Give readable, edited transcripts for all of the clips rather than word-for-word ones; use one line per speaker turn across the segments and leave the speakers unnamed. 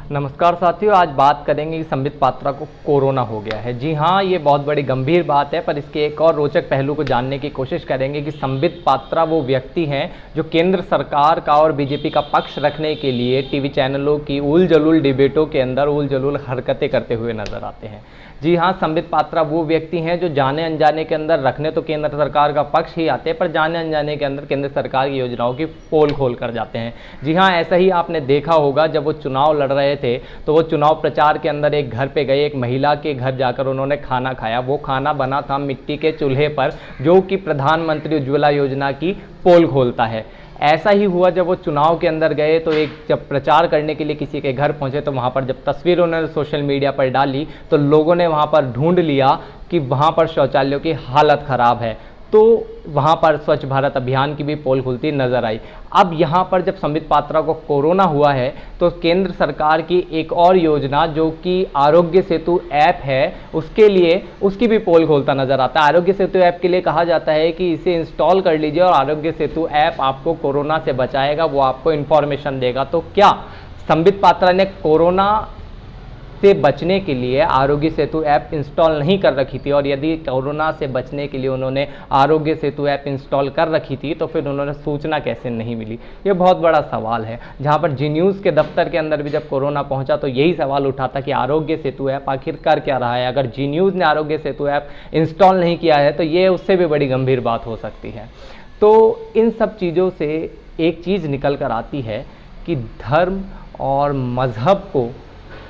नमस्कार साथियों, आज बात करेंगे कि संबित पात्रा को कोरोना हो गया है। जी हाँ, ये बहुत बड़ी गंभीर बात है, पर इसके एक और रोचक पहलू को जानने की कोशिश करेंगे कि संबित पात्रा वो व्यक्ति हैं जो केंद्र सरकार का और बीजेपी का पक्ष रखने के लिए टीवी चैनलों की उल जलूल डिबेटों के अंदर उल जलूल हरकतें करते हुए नजर आते हैं। जी हाँ, संबित पात्रा वो व्यक्ति हैं जो जाने अनजाने के अंदर रखने तो केंद्र सरकार का पक्ष ही आते हैं, पर जाने अनजाने के अंदर केंद्र सरकार की योजनाओं की पोल खोल कर जाते हैं। जी हाँ, ऐसा ही आपने देखा होगा, जब वो चुनाव लड़ रहे थे तो वो चुनाव प्रचार के अंदर एक घर पे गए, एक महिला के घर जाकर उन्होंने खाना खाया। वो खाना बना था मिट्टी के चूल्हे पर, जो कि प्रधानमंत्री उज्ज्वला योजना की पोल खोलता है। ऐसा ही हुआ जब वो चुनाव के अंदर गए, तो एक जब प्रचार करने के लिए किसी के घर पहुंचे, तो वहां पर जब तस्वीर उन्होंने सोशल मीडिया पर डाली तो लोगों ने वहां पर ढूंढ लिया कि वहां पर शौचालयों की हालत खराब है, तो वहां पर स्वच्छ भारत अभियान की भी पोल खुलती नजर आई। अब यहां पर जब संबित पात्रा को कोरोना हुआ है, तो केंद्र सरकार की एक और योजना जो कि आरोग्य सेतु ऐप है, उसके लिए उसकी भी पोल खोलता नजर आता है। आरोग्य सेतु ऐप के लिए कहा जाता है कि इसे इंस्टॉल कर लीजिए और आरोग्य सेतु ऐप आपको कोरोना से बचाएगा, वो आपको इंफॉर्मेशन देगा। तो क्या संबित पात्रा ने कोरोना से बचने के लिए आरोग्य सेतु ऐप इंस्टॉल नहीं कर रखी थी? और यदि कोरोना से बचने के लिए उन्होंने आरोग्य सेतु ऐप इंस्टॉल कर रखी थी, तो फिर उन्होंने सूचना कैसे नहीं मिली? ये बहुत बड़ा सवाल है, जहां पर जी न्यूज़ के दफ्तर के अंदर भी जब कोरोना पहुंचा तो यही सवाल उठा था कि आरोग्य सेतु ऐप आखिर कर क्या रहा है। अगर जी न्यूज़ ने आरोग्य सेतु ऐप इंस्टॉल नहीं किया है तो ये उससे भी बड़ी गंभीर बात हो सकती है। तो इन सब चीज़ों से एक चीज़ निकल कर आती है कि धर्म और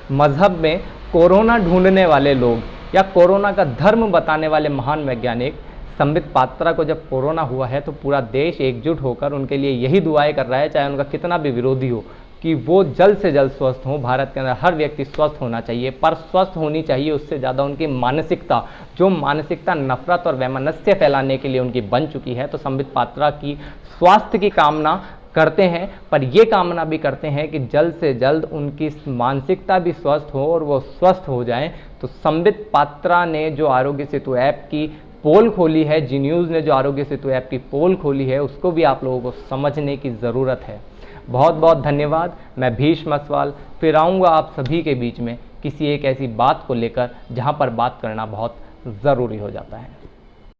मज़हब में कोरोना ढूंढने वाले लोग या कोरोना का धर्म बताने वाले महान वैज्ञानिक संबित पात्रा को जब कोरोना हुआ है, तो पूरा देश एकजुट होकर उनके लिए यही दुआएं कर रहा है, चाहे उनका कितना भी विरोधी हो, कि वो जल्द से जल्द स्वस्थ हों। भारत के अंदर हर व्यक्ति स्वस्थ होना चाहिए, पर स्वस्थ होनी चाहिए उससे ज़्यादा उनकी मानसिकता, जो मानसिकता नफरत और वैमनस्य फैलाने के लिए उनकी बन चुकी है। तो संबित पात्रा की स्वास्थ्य की कामना करते हैं, पर ये कामना भी करते हैं कि जल्द से जल्द उनकी मानसिकता भी स्वस्थ हो और वो स्वस्थ हो जाएं। तो संबित पात्रा ने जो आरोग्य सेतु ऐप की पोल खोली है, जी न्यूज़ ने जो आरोग्य सेतु ऐप की पोल खोली है, उसको भी आप लोगों को समझने की ज़रूरत है। बहुत बहुत धन्यवाद। मैं भीष्म अस्वाल फिर आऊँगा आप सभी के बीच में किसी एक ऐसी बात को लेकर जहाँ पर बात करना बहुत ज़रूरी हो जाता है।